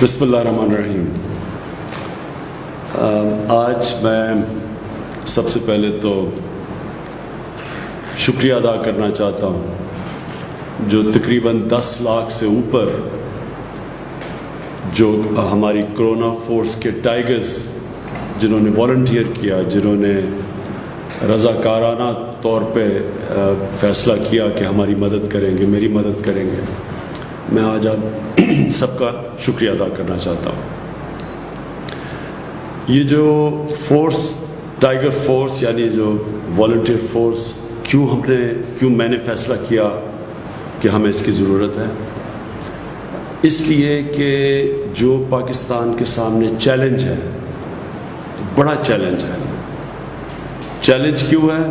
بسم اللہ الرحمن الرحیم۔ آج میں سب سے پہلے تو شکریہ ادا کرنا چاہتا ہوں جو تقریباً 10 لاکھ سے اوپر جو ہماری کرونا فورس کے ٹائیگرز جنہوں نے والنٹیئر کیا، جنہوں نے رضاکارانہ طور پہ فیصلہ کیا کہ ہماری مدد کریں گے، میری مدد کریں گے، میں آج آپ سب کا شکریہ ادا کرنا چاہتا ہوں۔ یہ جو فورس، ٹائیگر فورس یعنی جو والنٹیئر فورس، کیوں میں نے فیصلہ کیا کہ ہمیں اس کی ضرورت ہے؟ اس لیے کہ جو پاکستان کے سامنے چیلنج ہے، بڑا چیلنج ہے۔ چیلنج کیوں ہے؟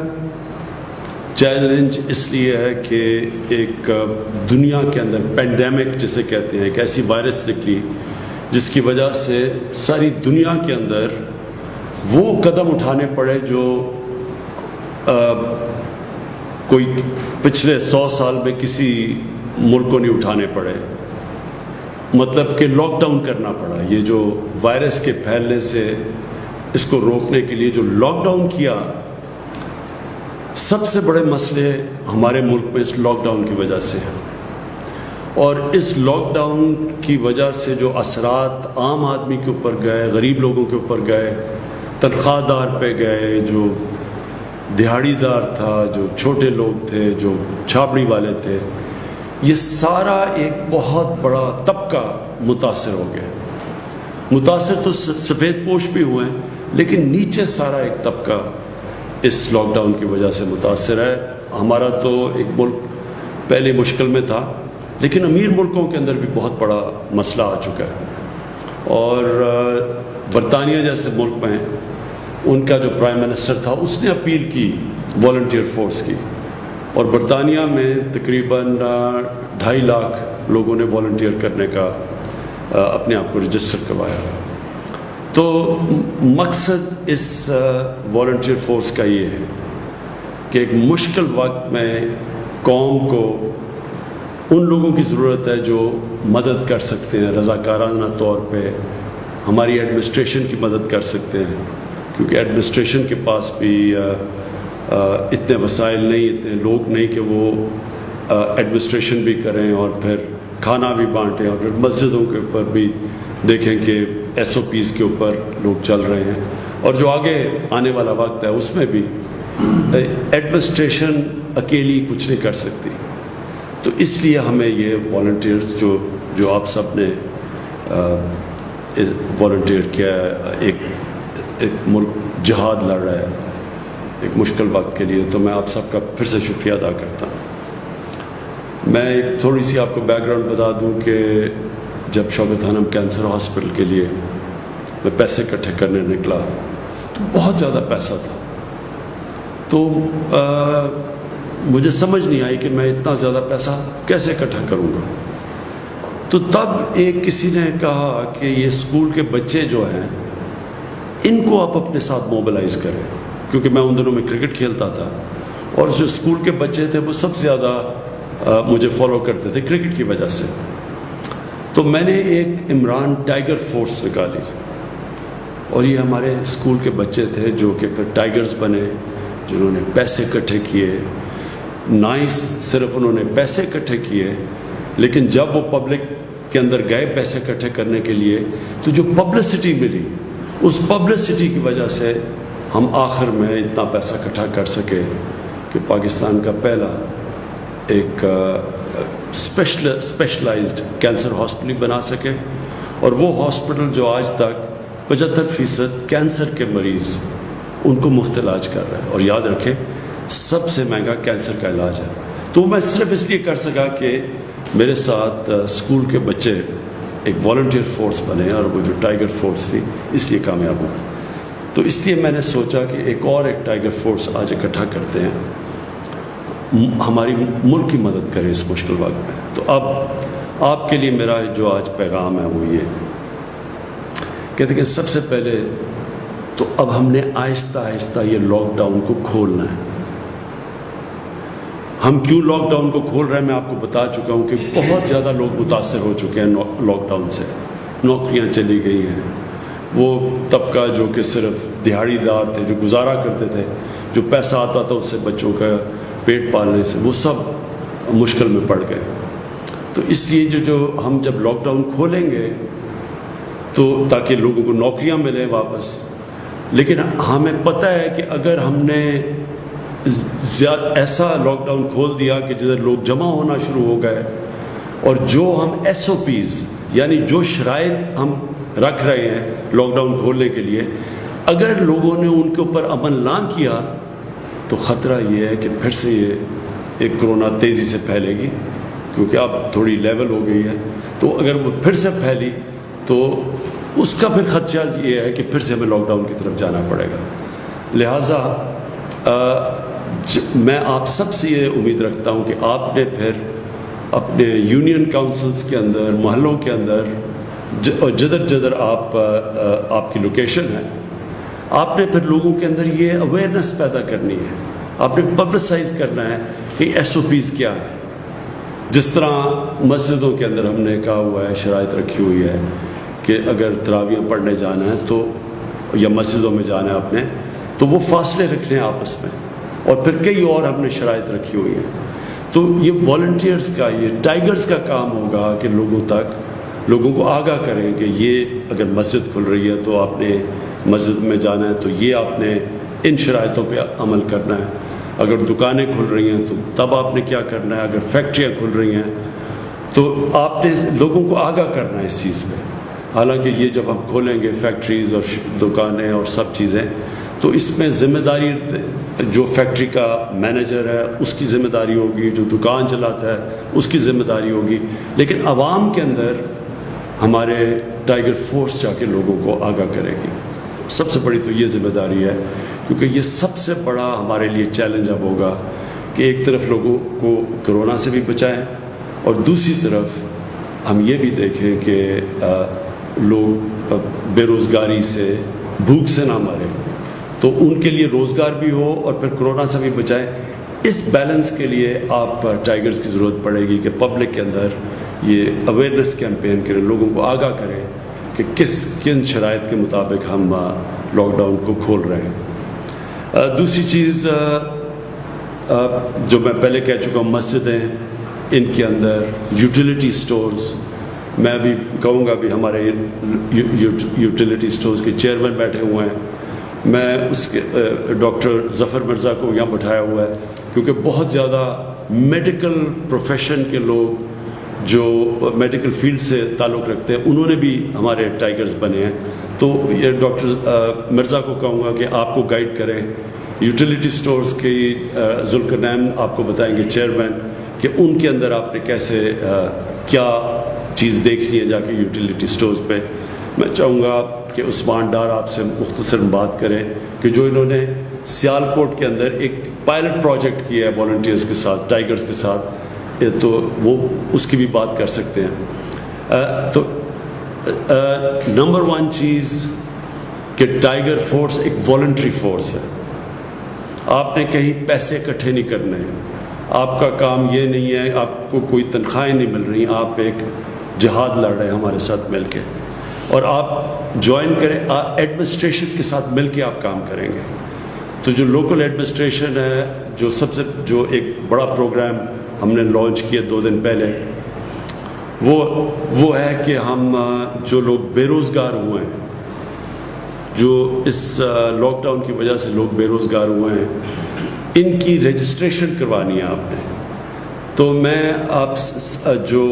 چیلنج اس لیے ہے کہ ایک دنیا کے اندر پینڈیمک جسے کہتے ہیں، ایک ایسی وائرس نکلی جس کی وجہ سے ساری دنیا کے اندر وہ قدم اٹھانے پڑے جو کوئی پچھلے 100 سال میں کسی ملک کو نہیں اٹھانے پڑے۔ مطلب کہ لاک ڈاؤن کرنا پڑا۔ یہ جو وائرس کے پھیلنے سے اس کو روکنے کے لیے جو لاک ڈاؤن کیا، سب سے بڑے مسئلے ہمارے ملک میں اس لاک ڈاؤن کی وجہ سے ہیں، اور اس لاک ڈاؤن کی وجہ سے جو اثرات عام آدمی کے اوپر گئے، غریب لوگوں کے اوپر گئے، تنخواہ دار پہ گئے، جو دہاڑی دار تھا، جو چھوٹے لوگ تھے، جو چھاپڑی والے تھے، یہ سارا ایک بہت بڑا طبقہ متاثر ہو گیا۔ متاثر تو سفید پوش بھی ہوئے ہیں، لیکن نیچے سارا ایک طبقہ اس لاک ڈاؤن کی وجہ سے متاثر ہے۔ ہمارا تو ایک ملک پہلے مشکل میں تھا، لیکن امیر ملکوں کے اندر بھی بہت بڑا مسئلہ آ چکا ہے، اور برطانیہ جیسے ملک میں ان کا جو پرائم منسٹر تھا اس نے اپیل کی والنٹیئر فورس کی، اور برطانیہ میں تقریباً 2.5 لاکھ لوگوں نے والنٹیئر کرنے کا اپنے آپ کو رجسٹر کروایا۔ تو مقصد اس والنٹیئر فورس کا یہ ہے کہ ایک مشکل وقت میں قوم کو ان لوگوں کی ضرورت ہے جو مدد کر سکتے ہیں، رضاکارانہ طور پہ ہماری ایڈمنسٹریشن کی مدد کر سکتے ہیں، کیونکہ ایڈمنسٹریشن کے پاس بھی اتنے وسائل نہیں، اتنے لوگ نہیں کہ وہ ایڈمنسٹریشن بھی کریں اور پھر کھانا بھی بانٹیں، اور پھر مسجدوں کے اوپر بھی دیکھیں کہ SOPs کے اوپر لوگ چل رہے ہیں، اور جو آگے آنے والا وقت ہے اس میں بھی ایڈمنسٹریشن اکیلی کچھ نہیں کر سکتی۔ تو اس لیے ہمیں یہ والنٹیئرز جو آپ سب نے والنٹیئر کیا ہے، ایک ملک جہاد لڑ رہا ہے ایک مشکل وقت کے لیے، تو میں آپ سب کا پھر سے شکریہ ادا کرتا ہوں۔ میں ایک تھوڑی سی آپ کو بیک گراؤنڈ بتا دوں کہ جب شوکت خانم کینسر ہاسپٹل کے لیے میں پیسے اکٹھے کرنے نکلا تو بہت زیادہ پیسہ تھا، تو مجھے سمجھ نہیں آئی کہ میں اتنا زیادہ پیسہ کیسے اکٹھا کروں گا۔ تو تب کسی نے کہا کہ یہ اسکول کے بچے جو ہیں ان کو آپ اپنے ساتھ موبلائز کریں، کیونکہ میں ان دنوں میں کرکٹ کھیلتا تھا، اور جو اسکول کے بچے تھے وہ سب سے زیادہ مجھے فالو کرتے تھے کرکٹ کی وجہ سے۔ تو میں نے ایک عمران ٹائیگر فورس نکالی، اور یہ ہمارے اسکول کے بچے تھے جو کہ پھر ٹائیگرز بنے، جنہوں نے پیسے اکٹھے کیے۔ نائس صرف انہوں نے پیسے اکٹھے کیے، لیکن جب وہ پبلک کے اندر گئے پیسے اکٹھے کرنے کے لیے تو جو پبلسٹی ملی، اس پبلسٹی کی وجہ سے ہم آخر میں اتنا پیسہ اکٹھا کر سکے کہ پاکستان کا پہلا ایک اسپیشلائزڈ کینسر ہاسپٹل بنا سکے، اور وہ ہاسپٹل جو آج تک 75% کینسر کے مریض ان کو مفت علاج کر رہا ہے، اور یاد رکھیں سب سے مہنگا کینسر کا علاج ہے۔ تو میں صرف اس لیے کر سکا کہ میرے ساتھ اسکول کے بچے ایک والنٹیئر فورس بنے، اور وہ جو ٹائیگر فورس تھی اس لیے کامیاب ہوا۔ تو اس لیے میں نے سوچا کہ ایک ٹائیگر فورس آج اکٹھا کرتے ہیں، ہماری ملک کی مدد کرے اس مشکل وقت میں۔ تو اب آپ کے لیے میرا جو آج پیغام ہے وہ یہ کہتے کہ سب سے پہلے تو اب ہم نے آہستہ آہستہ یہ لاک ڈاؤن کو کھولنا ہے۔ ہم کیوں لاک ڈاؤن کو کھول رہے ہیں میں آپ کو بتا چکا ہوں کہ بہت زیادہ لوگ متاثر ہو چکے ہیں لاک ڈاؤن سے، نوکریاں چلی گئی ہیں، وہ طبقہ جو کہ صرف دیہڑی دار تھے، جو گزارا کرتے تھے، جو پیسہ آتا تھا اس سے بچوں کا پیٹ پالنے سے، وہ سب مشکل میں پڑ گئے. تو اس لیے جو ہم جب لاک ڈاؤن کھولیں گے تو تاکہ لوگوں کو نوکریاں ملیں واپس، لیکن ہمیں پتہ ہے کہ اگر ہم نے ایسا لاک ڈاؤن کھول دیا کہ جدھر لوگ جمع ہونا شروع ہو گئے، اور جو ہم ایس او پیز یعنی جو شرائط ہم رکھ رہے ہیں لاک ڈاؤن کھولنے کے لیے، اگر لوگوں نے ان کے اوپر عمل نہ کیا تو خطرہ یہ ہے کہ پھر سے یہ ایک کرونا تیزی سے پھیلے گی، کیونکہ اب تھوڑی لیول ہو گئی ہے. تو اگر وہ پھر سے پھیلی تو اس کا پھر خدشہ یہ ہے کہ پھر سے ہمیں لاک ڈاؤن کی طرف جانا پڑے گا. لہٰذا میں آپ سب سے یہ امید رکھتا ہوں کہ آپ نے پھر اپنے یونین کاؤنسلز کے اندر، محلوں کے اندر، جدھر جدھر آپ کی لوکیشن ہے، آپ نے پھر لوگوں کے اندر یہ اویئرنیس پیدا کرنی ہے، آپ نے پبلسائز کرنا ہے کہ ایس او پیز کیا ہے. جس طرح مسجدوں کے اندر ہم نے کہا ہوا ہے، شرائط رکھی ہوئی ہے کہ اگر تراویح پڑھنے جانا ہے تو یا مسجدوں میں جانا ہے آپ نے تو وہ فاصلے رکھنے ہیں آپس میں، اور پھر کئی اور ہم نے شرائط رکھی ہوئی ہیں. تو یہ والنٹیئرز کا، یہ ٹائیگرز کا کام ہوگا کہ لوگوں کو آگاہ کریں کہ یہ اگر مسجد کھل رہی ہے تو آپ نے مسجد میں جانا ہے تو یہ آپ نے ان شرائطوں پہ عمل کرنا ہے. اگر دکانیں کھل رہی ہیں تو تب آپ نے کیا کرنا ہے. اگر فیکٹریاں کھل رہی ہیں تو آپ نے لوگوں کو آگاہ کرنا ہے اس چیز پہ. حالانکہ یہ جب ہم کھولیں گے فیکٹریز اور دکانیں اور سب چیزیں، تو اس میں ذمہ داری جو فیکٹری کا مینیجر ہے اس کی ذمہ داری ہوگی، جو دکان چلاتا ہے اس کی ذمہ داری ہوگی، لیکن عوام کے اندر ہمارے ٹائیگر فورس جا کے لوگوں کو آگاہ کرے گی. سب سے بڑی تو یہ ذمہ داری ہے، کیونکہ یہ سب سے بڑا ہمارے لیے چیلنج اب ہوگا کہ ایک طرف لوگوں کو کرونا سے بھی بچائیں اور دوسری طرف ہم یہ بھی دیکھیں کہ لوگ بے روزگاری سے، بھوک سے نہ ماریں، تو ان کے لیے روزگار بھی ہو اور پھر کرونا سے بھی بچائیں. اس بیلنس کے لیے آپ ٹائیگرز کی ضرورت پڑے گی کہ پبلک کے اندر یہ اویئرنیس کیمپین کریں، لوگوں کو آگاہ کریں کہ کن شرائط کے مطابق ہم لاک ڈاؤن کو کھول رہے ہیں. دوسری چیز جو میں پہلے کہہ چکا ہوں، مسجدیں، ان کے اندر یوٹیلیٹی سٹورز، میں بھی کہوں گا بھی ہمارے یوٹیلیٹی سٹورز کے چیئرمین بیٹھے ہوئے ہیں، میں اس کے ڈاکٹر ظفر مرزا کو یہاں بٹھایا ہوا ہے کیونکہ بہت زیادہ میڈیکل پروفیشن کے لوگ جو میڈیکل فیلڈ سے تعلق رکھتے ہیں انہوں نے بھی ہمارے ٹائیگرز بنے ہیں. تو یہ ڈاکٹر مرزا کو کہوں گا کہ آپ کو گائیڈ کریں. یوٹیلیٹی سٹورز کی ذوالقرنین آپ کو بتائیں گے چیئرمین کہ ان کے اندر آپ نے کیسے کیا چیز دیکھنی ہے جا کے یوٹیلیٹی سٹورز پہ. میں چاہوں گا کہ عثمان ڈار آپ سے مختصر بات کریں کہ جو انہوں نے سیالکوٹ کے اندر ایک پائلٹ پروجیکٹ کیا ہے والنٹیئرز کے ساتھ، ٹائیگرز کے ساتھ، تو وہ اس کی بھی بات کر سکتے ہیں. تو نمبر 1 چیز کہ ٹائیگر فورس ایک والنٹری فورس ہے. آپ نے کہیں پیسے اکٹھے نہیں کرنے ہیں، آپ کا کام یہ نہیں ہے، آپ کو کوئی تنخواہیں نہیں مل رہی، آپ ایک جہاد لڑ رہے ہیں ہمارے ساتھ مل کے، اور آپ جوائن کریں، ایڈمنسٹریشن کے ساتھ مل کے آپ کام کریں گے. تو جو لوکل ایڈمنسٹریشن ہے، جو ایک بڑا پروگرام ہم نے لانچ کیا 2 دن پہلے، وہ ہے کہ ہم جو لوگ بے روزگار ہوئے ہیں، جو اس لاک ڈاؤن کی وجہ سے لوگ بے روزگار ہوئے ہیں، ان کی رجسٹریشن کروانی ہے آپ نے. تو میں آپ جو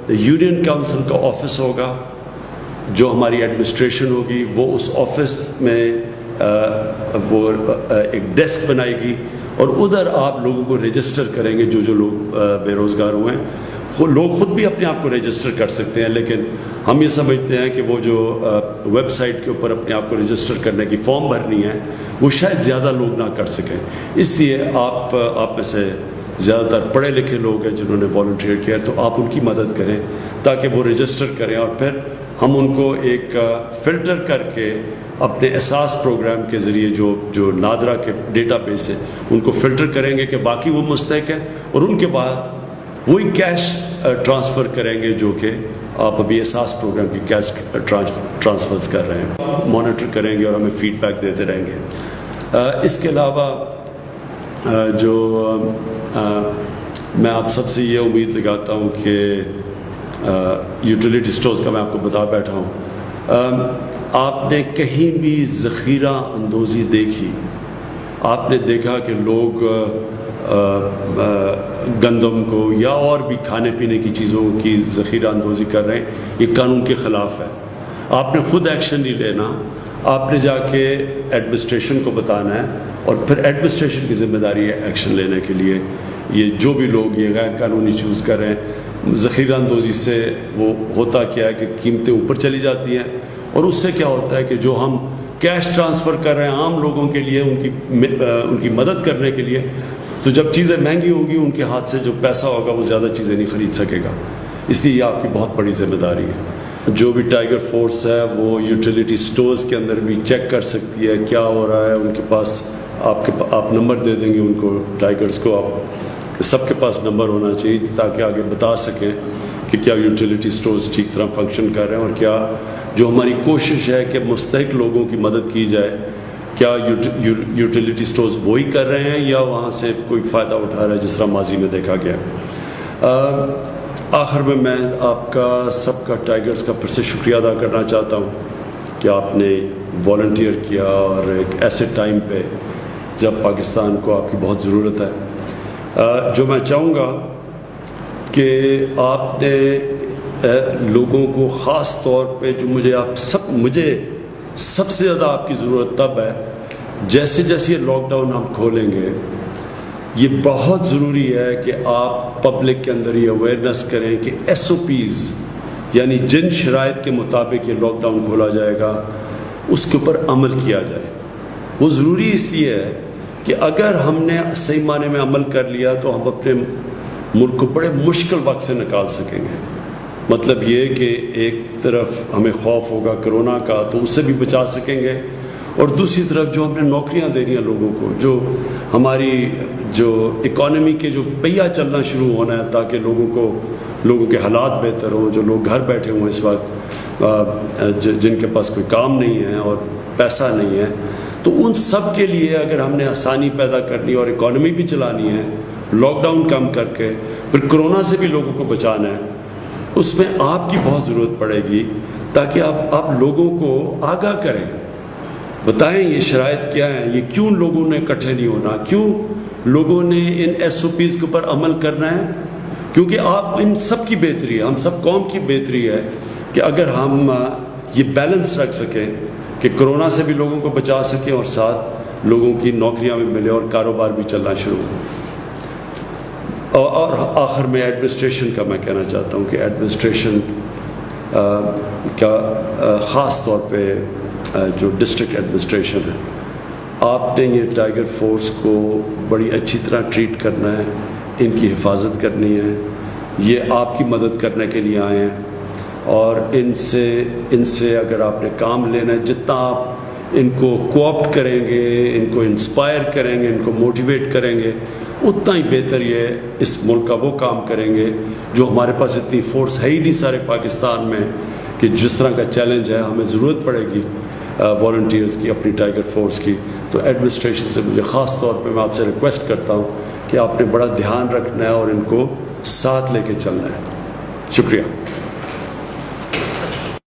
یونین کاؤنسل کا آفس ہوگا، جو ہماری ایڈمنسٹریشن ہوگی، وہ اس آفس میں وہ ایک ڈیسک بنائے گی اور ادھر آپ لوگوں کو رجسٹر کریں گے. جو لوگ بے روزگار ہوئے ہیں، لوگ خود بھی اپنے آپ کو رجسٹر کر سکتے ہیں، لیکن ہم یہ سمجھتے ہیں کہ وہ جو ویب سائٹ کے اوپر اپنے آپ کو رجسٹر کرنے کی فارم بھرنی ہے، وہ شاید زیادہ لوگ نہ کر سکیں. اس لیے آپ میں سے زیادہ تر پڑھے لکھے لوگ ہیں جنہوں نے والنٹیئر کیا، تو آپ ان کی مدد کریں تاکہ وہ رجسٹر کریں، اور پھر ہم ان کو ایک فلٹر کر کے اپنے احساس پروگرام کے ذریعے جو نادرا کے ڈیٹا بیس ہے ان کو فلٹر کریں گے کہ باقی وہ مستحق ہیں، اور ان کے بعد وہی کیش ٹرانسفر کریں گے جو کہ آپ ابھی احساس پروگرام کی کیش ٹرانسفرز کر رہے ہیں، مانیٹر کریں گے اور ہمیں فیڈ بیک دیتے رہیں گے۔ اس کے علاوہ جو میں آپ سب سے یہ امید لگاتا ہوں کہ یوٹیلیٹی سٹورز کا میں آپ کو بتا بیٹھا ہوں، آپ نے کہیں بھی ذخیرہ اندوزی دیکھی؟ آپ نے دیکھا کہ لوگ گندم کو یا اور بھی کھانے پینے کی چیزوں کی ذخیرہ اندوزی کر رہے ہیں؟ یہ قانون کے خلاف ہے۔ آپ نے خود ایکشن نہیں لینا، آپ نے جا کے ایڈمنسٹریشن کو بتانا ہے، اور پھر ایڈمنسٹریشن کی ذمہ داری ہے ایکشن لینے کے لیے۔ یہ جو بھی لوگ یہ غیر قانونی چوز کر رہے ہیں، ذخیرہ اندوزی سے وہ ہوتا کیا ہے کہ قیمتیں اوپر چلی جاتی ہیں، اور اس سے کیا ہوتا ہے کہ جو ہم کیش ٹرانسفر کر رہے ہیں عام لوگوں کے لیے ان کی مدد کرنے کے لیے، تو جب چیزیں مہنگی ہوگی ان کے ہاتھ سے جو پیسہ ہوگا وہ زیادہ چیزیں نہیں خرید سکے گا۔ اس لیے یہ آپ کی بہت بڑی ذمہ داری ہے۔ جو بھی ٹائیگر فورس ہے وہ یوٹیلیٹی سٹورز کے اندر بھی چیک کر سکتی ہے کیا ہو رہا ہے۔ ان کے پاس آپ نمبر دے دیں گے ان کو، ٹائیگرز کو، آپ سب کے پاس نمبر ہونا چاہیے تاکہ آگے بتا سکیں کہ کیا یوٹیلیٹی سٹورز ٹھیک طرح فنکشن کر رہے ہیں، اور کیا جو ہماری کوشش ہے کہ مستحق لوگوں کی مدد کی جائے، کیا یوٹیلیٹی سٹورز وہی کر رہے ہیں یا وہاں سے کوئی فائدہ اٹھا رہا ہے جس طرح ماضی میں دیکھا گیا۔ آخر میں آپ کا سب کا ٹائیگرز کا پھر سے شکریہ ادا کرنا چاہتا ہوں کہ آپ نے والنٹیئر کیا، اور ایک ایسے ٹائم پہ جب پاکستان کو آپ کی بہت ضرورت ہے۔ جو میں چاہوں گا کہ آپ نے لوگوں کو خاص طور پہ جو مجھے سب سے زیادہ آپ کی ضرورت تب ہے جیسے جیسے یہ لاک ڈاؤن ہم کھولیں گے، یہ بہت ضروری ہے کہ آپ پبلک کے اندر یہ اویئرنیس کریں کہ ایس او پیز، یعنی جن شرائط کے مطابق یہ لاک ڈاؤن کھولا جائے گا اس کے اوپر عمل کیا جائے۔ وہ ضروری اس لیے ہے کہ اگر ہم نے صحیح معنی میں عمل کر لیا تو ہم اپنے ملک کو بڑے مشکل وقت سے نکال سکیں گے۔ مطلب یہ کہ ایک طرف ہمیں خوف ہوگا کرونا کا تو اس سے بھی بچا سکیں گے، اور دوسری طرف جو ہم نے نوکریاں دے رہی ہیں لوگوں کو، جو ہماری جو اکانومی کے جو پہیہ چلنا شروع ہونا ہے تاکہ لوگوں کے حالات بہتر ہوں، جو لوگ گھر بیٹھے ہوئے اس وقت، جن کے پاس کوئی کام نہیں ہے اور پیسہ نہیں ہے، تو ان سب کے لیے اگر ہم نے آسانی پیدا کرنی اور اکانومی بھی چلانی ہے، لاک ڈاؤن کم کر کے پھر کرونا سے بھی لوگوں کو بچانا ہے، اس میں آپ کی بہت ضرورت پڑے گی تاکہ آپ لوگوں کو آگاہ کریں، بتائیں یہ شرائط کیا ہیں، یہ کیوں لوگوں نے اکٹھے نہیں ہونا، کیوں لوگوں نے ان ایس او پیز کے اوپر عمل کرنا ہے، کیونکہ آپ ان سب کی بہتری ہے، ہم سب قوم کی بہتری ہے کہ اگر ہم یہ بیلنس رکھ سکیں کہ کرونا سے بھی لوگوں کو بچا سکیں اور ساتھ لوگوں کی نوکریاں بھی ملے اور کاروبار بھی چلنا شروع ہو۔ اور آخر میں ایڈمنسٹریشن کا میں کہنا چاہتا ہوں کہ ایڈمنسٹریشن کا خاص طور پہ جو ڈسٹرکٹ ایڈمنسٹریشن ہے، آپ نے یہ ٹائیگر فورس کو بڑی اچھی طرح ٹریٹ کرنا ہے، ان کی حفاظت کرنی ہے، یہ آپ کی مدد کرنے کے لیے آئے ہیں، اور ان سے اگر آپ نے کام لینا ہے، جتنا آپ ان کو کوآپٹ کریں گے، ان کو انسپائر کریں گے، ان کو موٹیویٹ کریں گے، اتنا ہی بہتر یہ اس ملک کا وہ کام کریں گے جو ہمارے پاس اتنی فورس ہے ہی نہیں سارے پاکستان میں کہ جس طرح کا چیلنج ہے ہمیں ضرورت پڑے گی والنٹیئرز کی، اپنی ٹائیگر فورس کی۔ تو ایڈمنسٹریشن سے مجھے خاص طور پہ میں آپ سے ریکویسٹ کرتا ہوں کہ آپ نے بڑا دھیان رکھنا ہے اور ان کو ساتھ لے کے چلنا ہے۔ شکریہ۔